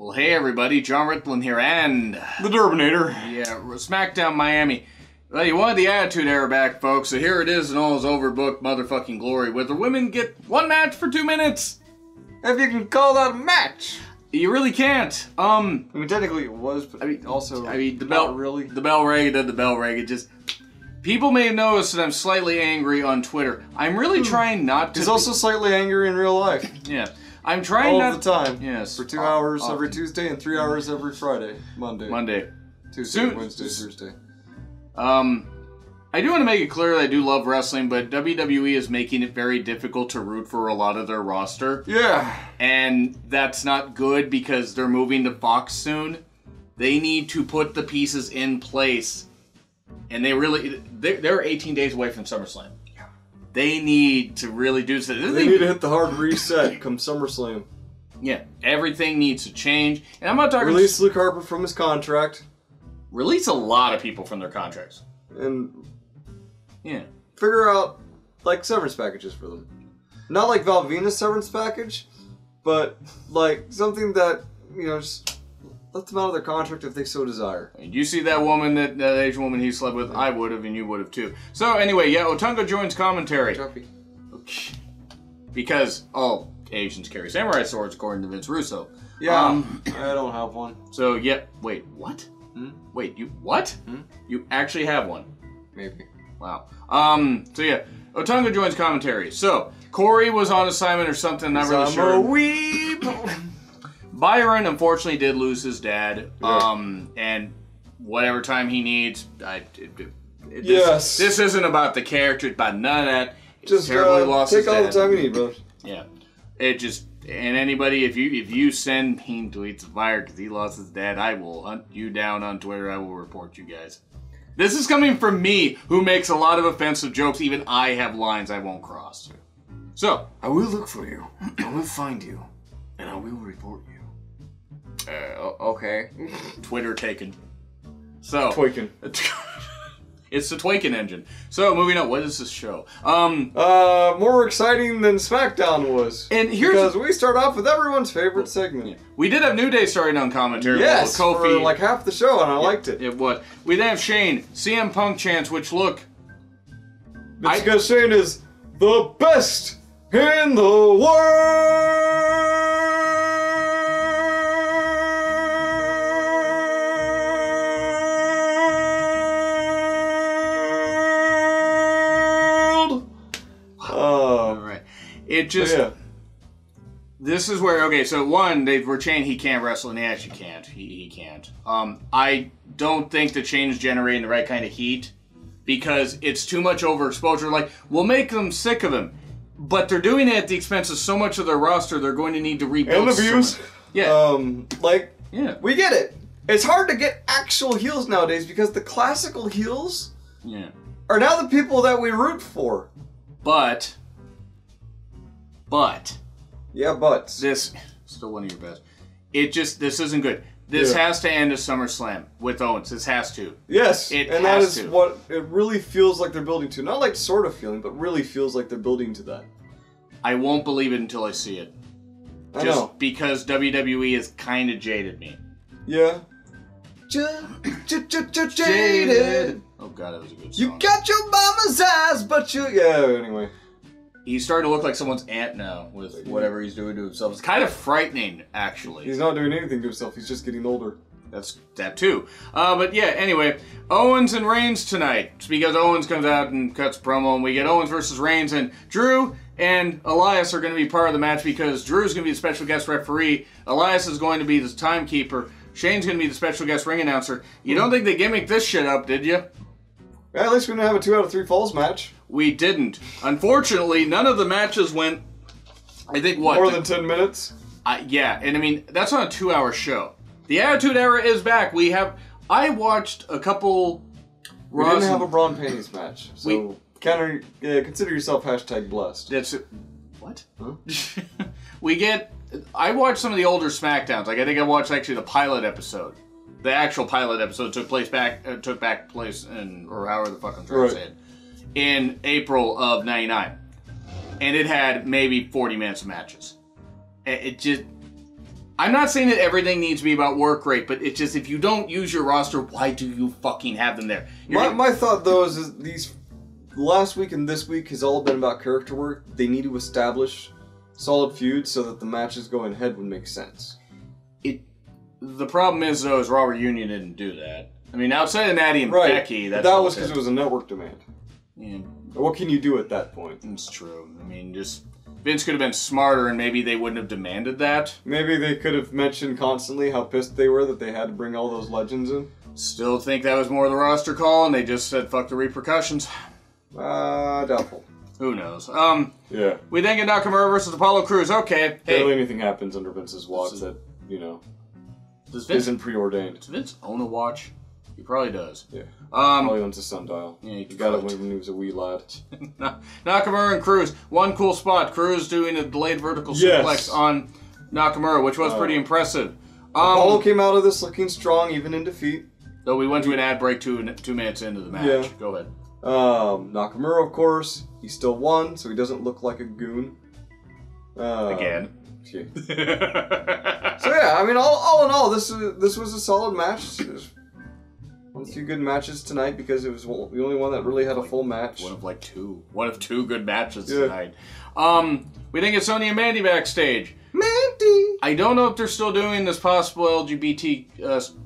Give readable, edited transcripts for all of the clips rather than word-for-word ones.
Well, hey everybody, John Ritlin here, and... The Durbinator. Yeah, SmackDown Miami. Well, you wanted the Attitude Era back, folks, so here it is in all its overbooked motherfucking glory, where the women get one match for 2 minutes! If you can call that a match. You really can't. I mean, technically it was, but the bell, really. The bell rang, it did the bell ring, it just... People may have noticed that I'm slightly angry on Twitter. I'm really trying not to... He's also slightly angry in real life. Yeah. I'm trying all not... All the time. Yes. For 2 hours every Tuesday and 3 hours every Friday. Monday. Tuesday, Wednesday, Thursday. I do want to make it clear that I do love wrestling, but WWE is making it very difficult to root for a lot of their roster. Yeah. And that's not good because they're moving to Fox soon. They need to put the pieces in place. And they're 18 days away from SummerSlam. Yeah. They need to really do so. They need to hit the hard reset come SummerSlam. Yeah, everything needs to change. And I'm not talking... Release Luke Harper from his contract. Release a lot of people from their contracts. And... yeah. Figure out, like, severance packages for them. Not like Val Venus severance package, but, like, something that, you know, just... let them out of their contract if they so desire. Did you see that woman, that Asian woman he slept with? I would have, and you would have too. So anyway, yeah, Otunga joins commentary. Choppy. Because all Asians carry samurai swords, according to Vince Russo. Yeah, I don't have one. So, yeah, wait, what? Wait, you, what? You actually have one? Maybe. Wow. So yeah, Otunga joins commentary. So, Corey was on assignment or something, not really sure. I'm a weeb! Byron, unfortunately, did lose his dad, Yeah. and whatever time he needs, Yes. This isn't about the character, it's about none of that. Just terribly lost his take all dad. the time you need, bro. Yeah. It just, and anybody, if you send mean tweets of Byron because he lost his dad, I will hunt you down on Twitter, I will report you guys. This is coming from me, who makes a lot of offensive jokes, even I have lines I won't cross. So. I will look for you, I will find you, and I will report you. Okay. Twitter taken. So. Twaken. It's the Twaken engine. So, moving on. What is this show? More exciting than SmackDown was. And here's... because we start off with everyone's favorite segment. We did have New Day starting on commentary. Yes, Kofi. for like half the show, and I liked it. It was. We then have Shane, CM Punk chants, which look... It's because Shane is the best in the world! It just... yeah. This is where... okay, so one, they were saying he can't wrestle, and he actually can't. He can't. I don't think that Shane is generating the right kind of heat, because it's too much overexposure. Like, we'll make them sick of him, but they're doing it at the expense of so much of their roster, they're going to need to rebuild. And the views. Yeah. Yeah. We get it. It's hard to get actual heels nowadays, because the classical heels are now the people that we root for. But... yeah, but this still one of your best. It just, this isn't good. This has to end at SummerSlam with Owens. This has to. Yes, it and that is what it really feels like they're building to. Not like sort of feeling, but really feels like they're building to that. I won't believe it until I see it. I know. Because WWE has kind of jaded me. Yeah. Jaded. Oh god, that was a good song. You got your mama's eyes, but you... yeah, anyway. He's starting to look like someone's aunt now with whatever he's doing to himself. It's kind of frightening, actually. He's not doing anything to himself. He's just getting older. That's that too. But yeah, anyway, Owens and Reigns tonight. It's because Owens comes out and cuts promo, and we get Owens versus Reigns, and Drew and Elias are going to be part of the match because Drew's going to be the special guest referee. Elias is going to be the timekeeper. Shane's going to be the special guest ring announcer. You don't think they gimmicked this shit up, did you? Yeah, at least we didn't have a 2 out of 3 falls match. We didn't. Unfortunately, none of the matches went, I think, what? More than 10 minutes? Yeah, and I mean, that's on a 2-hour show. The Attitude Era is back. I watched a couple... We didn't have a Braun Panties match, so consider yourself #blessed. That's it. What? Huh? I watched some of the older SmackDowns. Like, I think I watched actually the pilot episode. The actual pilot episode took place in, or however the fuck I'm trying to say it, in April of '99, and it had maybe 40 minutes of matches. It just, I'm not saying that everything needs to be about work rate, but it's just if you don't use your roster, why do you fucking have them there? My thought, though, is these last week and this week has all been about character work. They need to establish solid feuds so that the matches going ahead would make sense. The problem is, though, is Raw Reunion didn't do that. I mean, outside of Natty and Becky, that was because it was a network demand. Yeah. What can you do at that point? It's true. I mean, just Vince could have been smarter, and maybe they wouldn't have demanded that. Maybe they could have mentioned constantly how pissed they were that they had to bring all those legends in. Still think that was more of the roster call, and they just said, fuck the repercussions. Doubtful. Who knows? Yeah. We then get Nakamura versus Apollo Crews. Okay. Barely anything happens under Vince's watch that, isn't preordained. Does Vince own a watch? He probably does. Yeah. Probably owns a sundial. Yeah, he got it when he was a wee lad. Nakamura and Crews. One cool spot. Crews doing a delayed vertical suplex on Nakamura, which was pretty impressive. Apollo came out of this looking strong, even in defeat. Though we went to an ad break 2 minutes into the match. Yeah. Go ahead. Nakamura, of course, he still won, so he doesn't look like a goon. Again. Yeah. So yeah, I mean, all in all, this was a solid match. There's a few good matches tonight because it was the only one that really had a full match. One of two good matches tonight. We then get Sonya and Mandy backstage. Mandy! I don't know if they're still doing this possible LGBTQ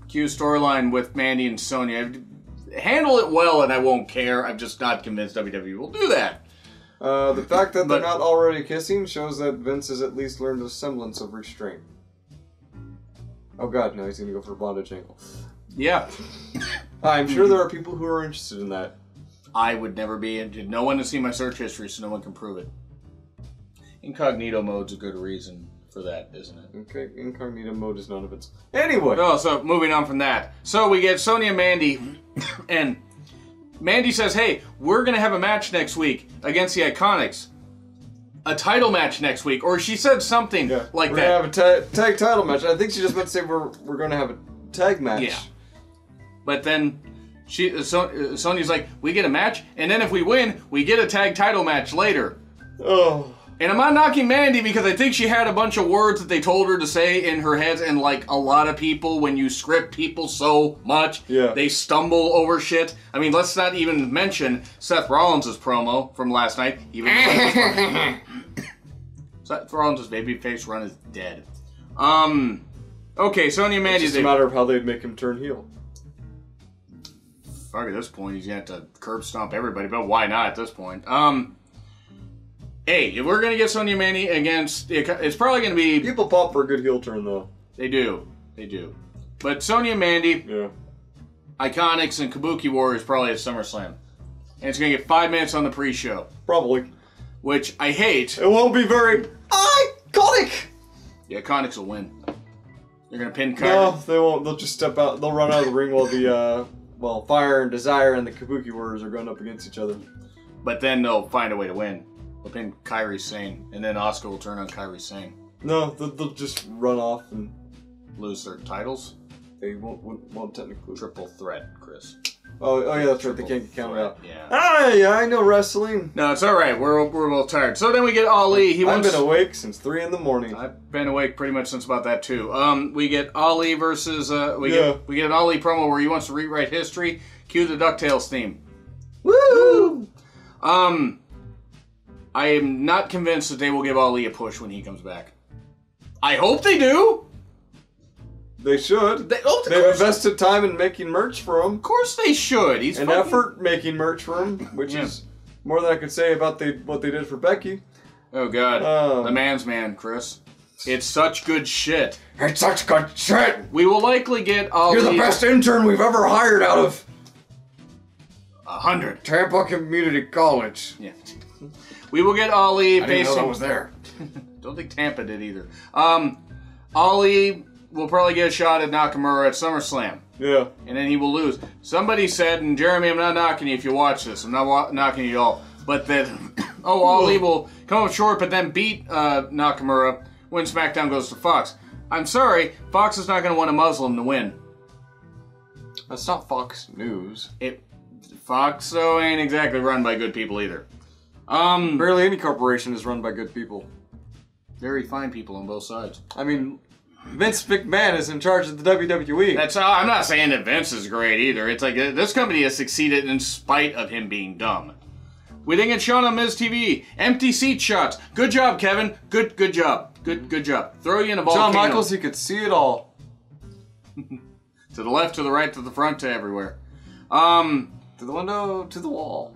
storyline with Mandy and Sonya. Handle it well and I won't care. I'm just not convinced WWE will do that. The fact that they're not already kissing shows that Vince has at least learned a semblance of restraint. Oh god, now he's gonna go for a bondage ankle. Yeah. I'm sure there are people who are interested in that. I would never be interested. No one has seen my search history, so no one can prove it. Incognito mode's a good reason for that, isn't it? Okay, incognito mode is none of its... Anyway! Oh, so moving on from that. So we get Sonya and Mandy, and Mandy says, hey, we're going to have a match next week against the Iconics. A title match next week. Or she said something like we're that. We're going to have a tag title match. I think she just meant to say we're going to have a tag match. Yeah. But then Sonya's like, we get a match, and then if we win, we get a tag title match later. Oh. And I'm not knocking Mandy because I think she had a bunch of words that they told her to say in her head, and like a lot of people, when you script people so much, they stumble over shit. I mean, let's not even mention Seth Rollins' promo from last night. Even Seth Rollins' babyface run is dead. Okay, Sonya and Mandy. It's just a matter of how they'd make him turn heel. Fuck, at this point, he's gonna have to curb stomp everybody, but why not at this point? Hey, if we're gonna get Sonya and Mandy against, it's probably gonna be... People pop for a good heel turn, though. They do. They do. But Sonya and Mandy, Iconics, and Kabuki Warriors probably at SummerSlam. And it's gonna get 5 minutes on the pre-show. Probably. Which I hate. It won't be very iconic! The Iconics will win. They're gonna pin Kyrie. No, they won't. They'll just step out. They'll run out of the ring while the, Fire and Desire and the Kabuki Warriors are going up against each other. But then they'll find a way to win. They'll pin Kairi Sane, and then Asuka will turn on Kairi Sane. No, they'll just run off and lose their titles. They won't technically. Triple threat, Chris. Oh yeah, that's right. They can't get counted out. Yeah. Yeah, I know wrestling. No, it's all right. We're both tired. So then we get Ali. I've been awake since 3 in the morning. I've been awake pretty much since about that too. We get Ali versus we get an Ali promo where he wants to rewrite history. Cue the DuckTales theme. Woo! I am not convinced that they will give Ali a push when he comes back. I hope they do. They should. They've invested time in making merch for him. Of course they should. He's an effort making merch for him, which is more than I could say about what they did for Becky. Oh God, the man's man, Chris. It's such good shit. It's such good shit. We will likely get Ali. You're the best intern we've ever hired out of 100. Tampa Community College. Yeah. We will get Ali I didn't know that was there. Don't think Tampa did either. Ali will probably get a shot at Nakamura at SummerSlam. Yeah. And then he will lose. Somebody said, and Jeremy, I'm not knocking you if you watch this. I'm not knocking you at all. But that, Ali will come up short, but then beat Nakamura when SmackDown goes to Fox. I'm sorry, Fox is not going to want a Muslim to win. That's not Fox News. Fox, though, ain't exactly run by good people either. Barely any corporation is run by good people. Very fine people on both sides. I mean, Vince McMahon is in charge of the WWE. That's I'm not saying that Vince is great either. It's like this company has succeeded in spite of him being dumb. We didn't get Shawn on Miz TV. Empty seat shots. Good job, Kevin. Good job. Good job. Throw you in a volcano. Shawn Michaels, he could see it all. To the left, to the right, to the front, to everywhere. To the window, to the wall.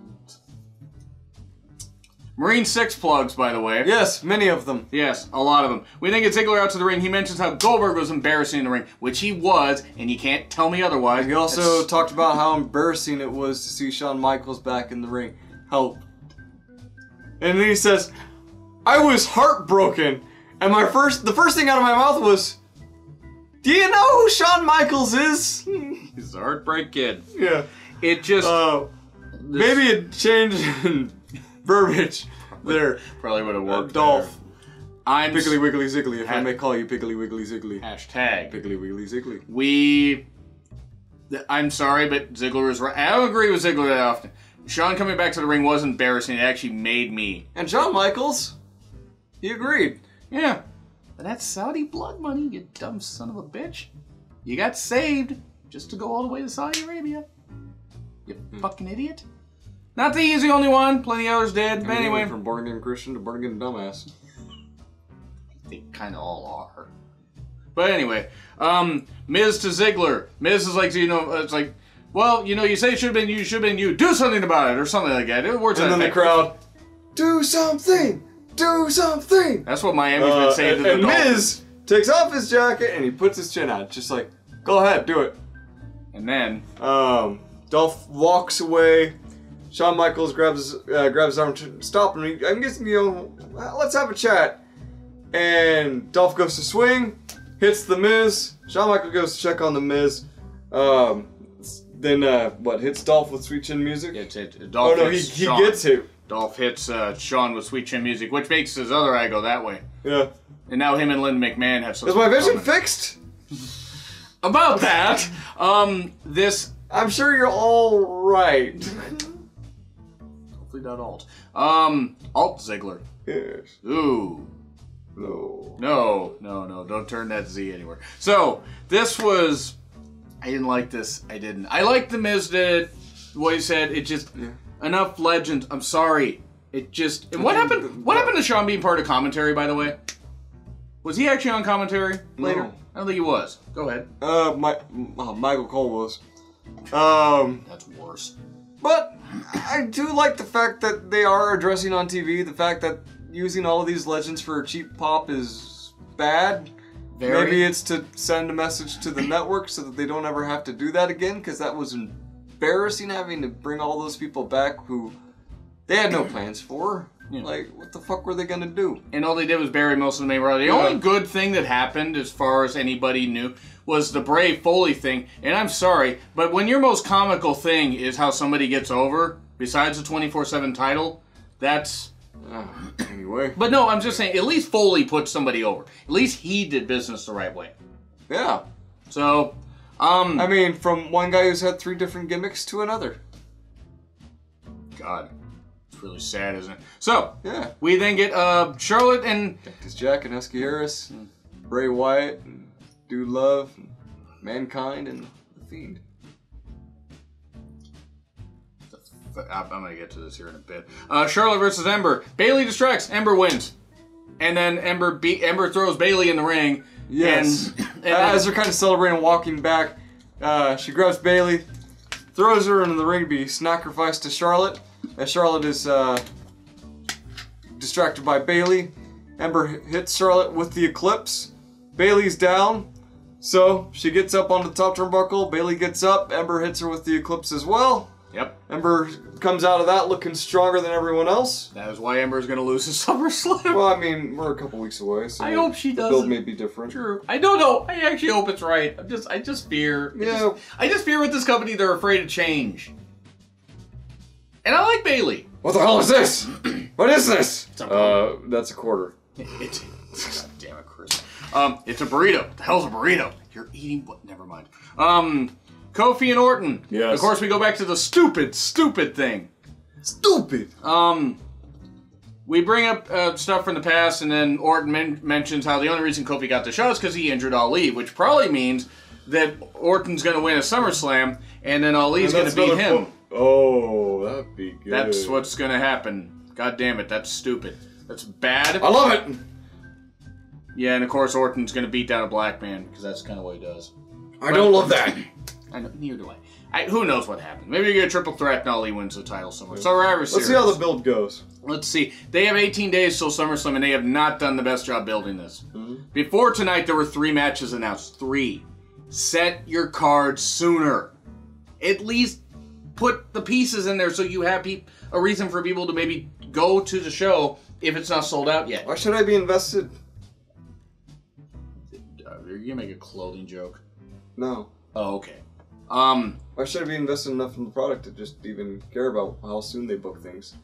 Marine 6 plugs, by the way. Yes, many of them. Yes, a lot of them. We then get Ziggler out to the ring. He mentions how Goldberg was embarrassing in the ring, which he was, and you can't tell me otherwise. He also talked about how embarrassing it was to see Shawn Michaels back in the ring. How... And then he says, I was heartbroken, and the first thing out of my mouth was, do you know who Shawn Michaels is? He's a heartbreak kid. Yeah. It just... maybe a change in verbiage there. Probably would have worked. Dolph. I'm Piggly Wiggly Ziggly, if I may call you Piggly Wiggly Ziggly. Hashtag. Piggly Wiggly Ziggly. I'm sorry, but Ziggler is right. I don't agree with Ziggler that often. Shawn coming back to the ring was embarrassing. It actually made me. And Shawn Michaels, he agreed. Yeah. But that's Saudi blood money, you dumb son of a bitch. You got saved just to go all the way to Saudi Arabia. You fucking idiot. Not that he's the only one. Plenty of others did. But anyway. From born again Christian to born again dumbass. They kind of all are. But anyway, Miz to Ziggler. Miz is like, it's like, well, you say it should have been you. Do something about it, or something like that. Words and then the crowd, do something! Do something! That's what Miami's been saying to the And Miz takes off his jacket and he puts his chin out. Just like, go ahead, do it. And then... Dolph walks away. Shawn Michaels grabs his arm to stop him. I'm guessing, let's have a chat. And Dolph goes to swing, hits the Miz. Shawn Michaels goes to check on the Miz. Then hits Dolph with Sweet Chin Music? He gets hit. Dolph hits Shawn with Sweet Chin Music, which makes his other eye go that way. Yeah. And now him and Linda McMahon have something. Is my vision fixed? About that, I'm sure you're all right. Hopefully not alt. Alt Ziggler. Yes. Ooh. No. No. Don't turn that Z anywhere. So, this was... I didn't like this. I didn't. I liked the Miz did. What he said. It just... Yeah. Enough legends. I'm sorry. It just... And what happened? What happened to Shawn being part of commentary, by the way? Was he actually on commentary later? No. I don't think he was. Go ahead. Michael Cole was. That's worse. But I do like the fact that they are addressing on TV the fact that using all of these legends for a cheap pop is bad. Very. Maybe it's to send a message to the network so that they don't ever have to do that again, because that was embarrassing having to bring all those people back who they had no plans for. Yeah. Like, what the fuck were they gonna do? And all they did was bury most of the main roster. The only good thing that happened, as far as anybody knew, was the Brave Foley thing. And I'm sorry, but when your most comical thing is how somebody gets over, besides the 24/7 title, that's... Anyway. But no, I'm just saying, at least Foley put somebody over. At least he did business the right way. Yeah. So, I mean, from one guy who's had 3 different gimmicks to another. God. Really sad, isn't it? So, yeah, we then get Charlotte and Cactus Jack and Husky Harris, and Bray Wyatt, and Dude Love, and Mankind, and The Fiend. I'm gonna get to this here in a bit. Charlotte versus Ember. Bayley distracts. Ember wins, and then Ember throws Bayley in the ring. Yes. And as they're kind of celebrating, walking back, she grabs Bayley, throws her into the ring to be sacrificed to Charlotte. As Charlotte is distracted by Bayley, Ember hits Charlotte with the Eclipse. Bayley's down, so she gets up onto the top turnbuckle. Bayley gets up. Ember hits her with the Eclipse as well. Yep. Ember comes out of that looking stronger than everyone else. That is why Ember's going to lose the SummerSlam. Well, I mean, we're a couple weeks away, so I hope she does. The build may be different. True. I don't know. I actually hope it's right. I just fear. Yeah. I just fear with this company they're afraid of change. And I like Bayley. What the hell is this? What is this? That's a quarter. God damn it, Chris. It's a burrito. What the hell's a burrito? You're eating what? Never mind. Kofi and Orton. Yes. Of course, we go back to the stupid thing. Stupid. we bring up stuff from the past, and then Orton mentions how the only reason Kofi got the shot is because he injured Ali, which probably means that Orton's going to win a SummerSlam, and then Ali's going to beat him. Oh, that'd be good. That's what's going to happen. God damn it, that's stupid. That's bad. I love it! Yeah, and of course Orton's going to beat down a black man, because that's kind of what he does. I don't love that. I know, neither do I. Who knows what happens? Maybe you get a triple threat and Ali wins the title somewhere. Survivor Series. Let's see how the build goes. Let's see. They have 18 days till SummerSlam, and they have not done the best job building this. Before tonight, there were 3 matches announced. 3. Set your cards sooner. At least put the pieces in there so you have a reason for people to maybe go to the show if it's not sold out yet. Why should I be invested? Are you gonna make a clothing joke? No. Oh, okay. Why should I be invested enough in the product to just even care about how soon they book things?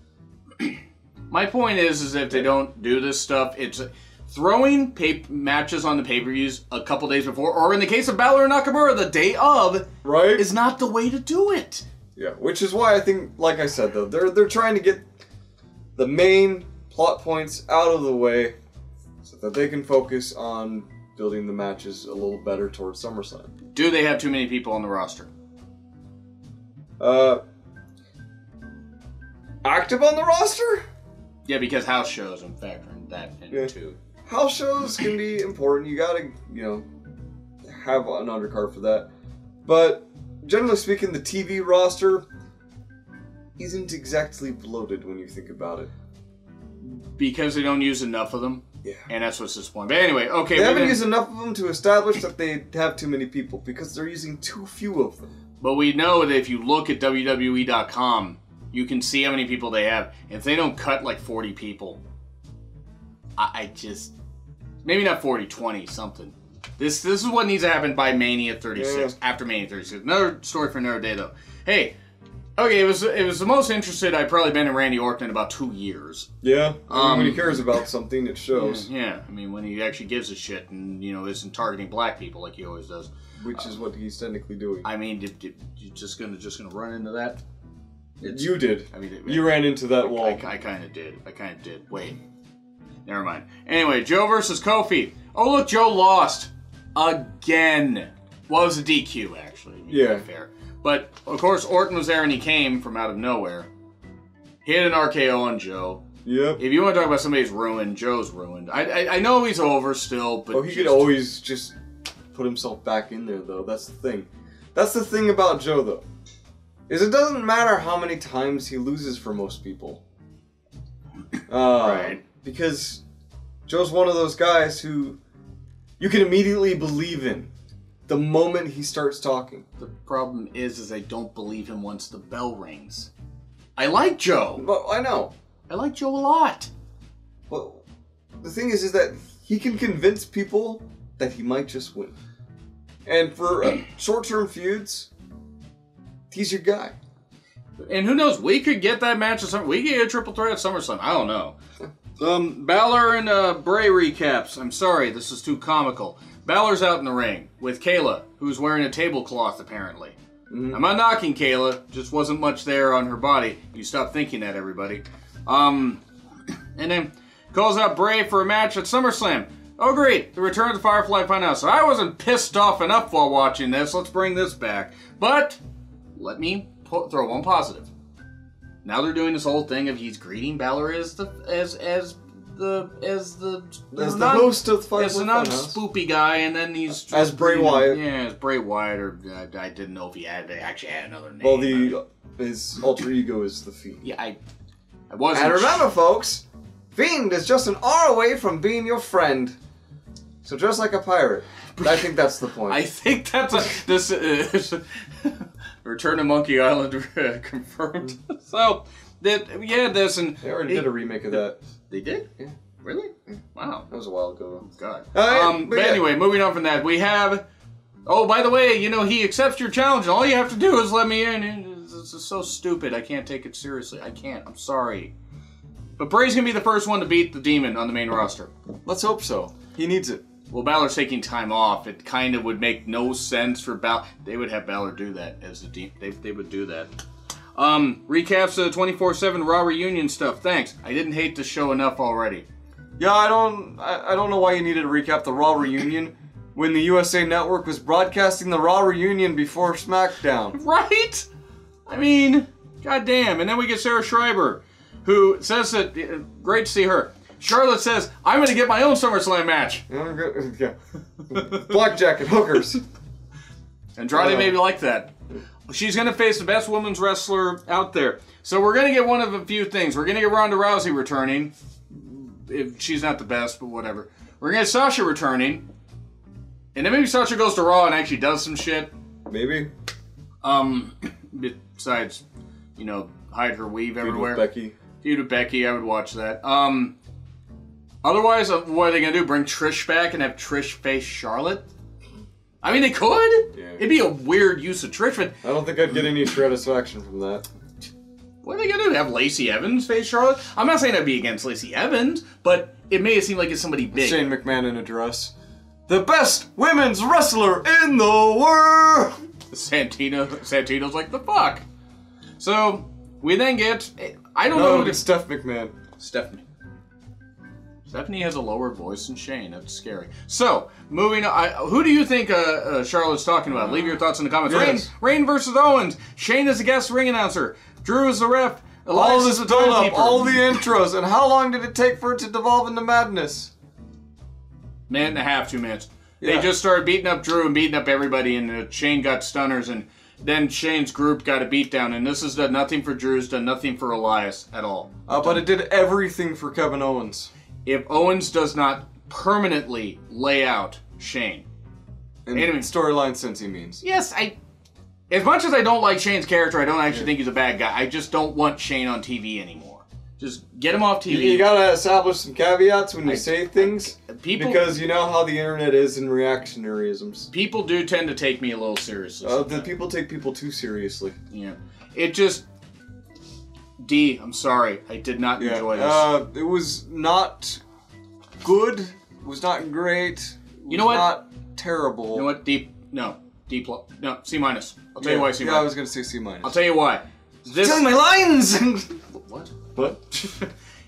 My point is if they don't do this stuff, it's throwing matches on the pay-per-views a couple days before, or in the case of Balor and Nakamura, the day of, right? Is not the way to do it. Yeah, which is why I think, like I said though, they're trying to get the main plot points out of the way so that they can focus on building the matches a little better towards SummerSlam. Do they have too many people on the roster? Active on the roster? Yeah, because house shows, I'm factoring that in too. House shows can be important. You gotta, have an undercard for that. But generally speaking, the TV roster isn't exactly bloated when you think about it. Because they don't use enough of them? Yeah. And that's what's disappointing. But anyway, okay. They haven't used enough of them to establish that they have too many people, because they're using too few of them. But we know that if you look at WWE.com, you can see how many people they have. If they don't cut like 40 people, I just... Maybe not 40, 20, something. This is what needs to happen by Mania 36, after Mania 36. Another story for another day, though. Hey, okay, it was the most interested I've probably been in Randy Orton in about 2 years. Yeah, when he cares about something, it shows. Yeah, I mean, when he actually gives a shit and, isn't targeting black people like he always does. Which is what he's technically doing. I mean, you just gonna run into that? You did. I mean, you ran into that wall. I kind of did. Wait. Never mind. Anyway, Joe versus Kofi. Oh, look, Joe lost. Again. Well, it was a DQ, actually. Yeah. Fair. But, of course, Orton was there and he came from out of nowhere. Hit an RKO on Joe. Yep. If you want to talk about somebody's ruined, Joe's ruined. I know he's over still, but... Oh, he could always just put himself back in there, though. That's the thing. That's the thing about Joe, though. Is it doesn't matter how many times he loses for most people. Right. Because Joe's one of those guys who you can immediately believe in the moment he starts talking. The problem is I don't believe him once the bell rings. I like Joe. But I know. I like Joe a lot. But the thing is that he can convince people that he might just win. And for short-term feuds, he's your guy. And who knows? We could get that match at SummerSlam. We could get a triple threat at SummerSlam. I don't know. Balor and Bray recaps. I'm sorry, this is too comical. Balor's out in the ring with Kayla, who's wearing a tablecloth, apparently. I'm not knocking Kayla, just wasn't much there on her body. You stop thinking that, everybody. And then calls out Bray for a match at SummerSlam. Oh, great, the return of the Firefly Funhouse. So I wasn't pissed off enough while watching this. Let's bring this back. But let me throw one positive. Now they're doing this whole thing of he's greeting Balor as the host of the Firefly as the non-spoopy guy, and then he's as Bray Wyatt. Yeah, as Bray Wyatt, or I didn't know if he actually had another name. Well, his alter ego is the Fiend. Yeah, I wasn't. And remember, folks, Fiend is just an R away from being your friend. So dress like a pirate. I think that's the point. I think that's this is Return to Monkey Island confirmed. So this and they already did a remake of that. They did? Yeah. Really? Wow. That was a while ago. Oh, God. But anyway, moving on from that, we have. Oh, by the way, he accepts your challenge, and all you have to do is let me in. This is so stupid. I can't take it seriously. I can't. I'm sorry. But Bray's gonna be the first one to beat the Demon on the main roster. Let's hope so. He needs it. Well, Balor's taking time off. It kind of would make no sense for Balor. They would have Balor do that as the Demon. They would do that. Recaps of the 24/7 Raw reunion stuff. Thanks. I didn't hate the show enough already. Yeah, I don't know why you needed to recap the Raw reunion when the USA Network was broadcasting the Raw reunion before SmackDown. Right? I mean, goddamn. And then we get Sarah Schreiber, who says that, great to see her. Charlotte says, I'm going to get my own SummerSlam match. Yeah. Blackjack and hookers. Andrade maybe like that. She's going to face the best women's wrestler out there. So we're going to get one of a few things. We're going to get Ronda Rousey returning. If she's not the best, but whatever. We're going to get Sasha returning. And then maybe Sasha goes to Raw and actually does some shit. Maybe. Besides, you know, hide her weave everywhere. Feud with Becky, I would watch that. Otherwise, what are they going to do? Bring Trish back and have Trish face Charlotte? I mean, they could. Yeah. It'd be a weird use of Trish, but I don't think I'd get any satisfaction from that. What are they going to do? Have Lacey Evans face Charlotte? I'm not saying I'd be against Lacey Evans, but it may seem like it's somebody big. Shane McMahon in a dress. The best women's wrestler in the world! Santino's like, the fuck? So, we then get... I don't know... it's Steph McMahon. Stephanie has a lower voice than Shane. That's scary. So, moving on. Who do you think Charlotte's talking about? Leave your thoughts in the comments. Yes. Reign versus Owens. Shane is the guest ring announcer. Drew is the ref. All this build-up, all the intros, and how long did it take for it to devolve into madness? Minute and a half, 2 minutes. Yeah. They just started beating up Drew and beating up everybody, and Shane got stunners, and then Shane's group got a beatdown, and this has done nothing for Drew's, done nothing for Elias at all. But it did everything for Kevin Owens. If Owens does not permanently lay out Shane. And storyline sense, he means. Yes, as much as I don't like Shane's character, I don't actually think he's a bad guy. I just don't want Shane on TV anymore. Just get him off TV. You gotta establish some caveats when you say things, because you know how the internet is in reactionaryisms. People do tend to take me a little seriously. The people take people too seriously. Yeah. It just... I'm sorry. I did not enjoy this. It was not good. It was not great. You know what? Not terrible. You know what? No, C-. I'll tell you why C-. Yeah, I was gonna say C-. I'll tell you why. Telling my lines! What?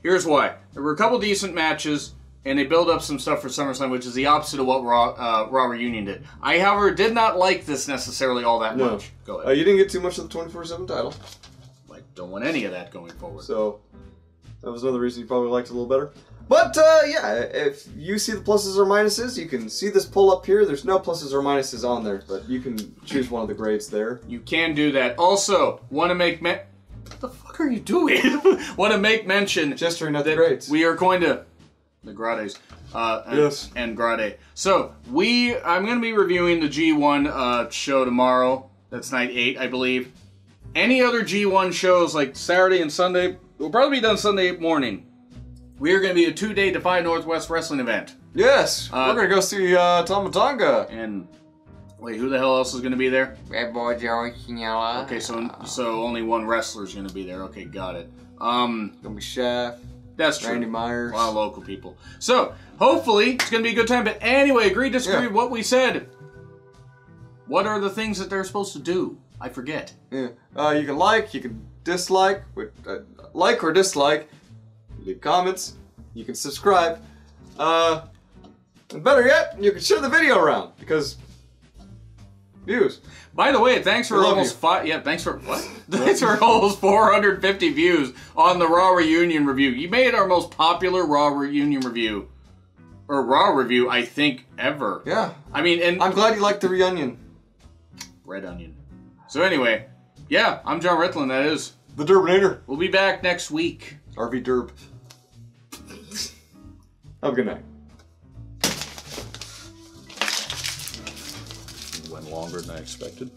Here's why. There were a couple decent matches, and they build up some stuff for SummerSlam, which is the opposite of what Raw Reunion did. I, however, did not like this necessarily all that much. Go ahead. You didn't get too much of the 24/7 title. I don't want any of that going forward. So, that was another reason you probably liked it a little better. But, yeah, if you see the pluses or minuses, you can see this pull up here. There's no pluses or minuses on there, but you can choose one of the grades there. You can do that. Also, want to make... What the fuck are you doing? Want to make mention... Gesturing at the grades. We are going to... The grades. Yes. And grade. So, I'm going to be reviewing the G1 show tomorrow. That's night 8, I believe. Any other G1 shows, like Saturday and Sunday, will probably be done Sunday morning. We are going to be a 2-day Defy Northwest wrestling event. Yes! We're going to go see Tama Tonga. And... Wait, who the hell else is going to be there? Red Boy Joey Quinoa. Okay, so only one wrestler is going to be there. Okay, got it. Gonna be Chef. That's true. Randy Myers. A lot of local people. So, hopefully, it's going to be a good time. But anyway, agree, disagree with what we said. What are the things that they're supposed to do? I forget. Yeah. You can like, you can dislike, like or dislike, leave comments, you can subscribe, and better yet, you can share the video around, because views. By the way, thanks for almost thanks for what? Thanks for almost 450 views on the Raw Reunion review. You made our most popular Raw Reunion review, or Raw review, I think, ever. Yeah. I mean, and I'm glad you liked the reunion. Red onion. So anyway, yeah, I'm John Ritlin, that is. The Durbinator. We'll be back next week. RV Derb. Have a good night. Went longer than I expected.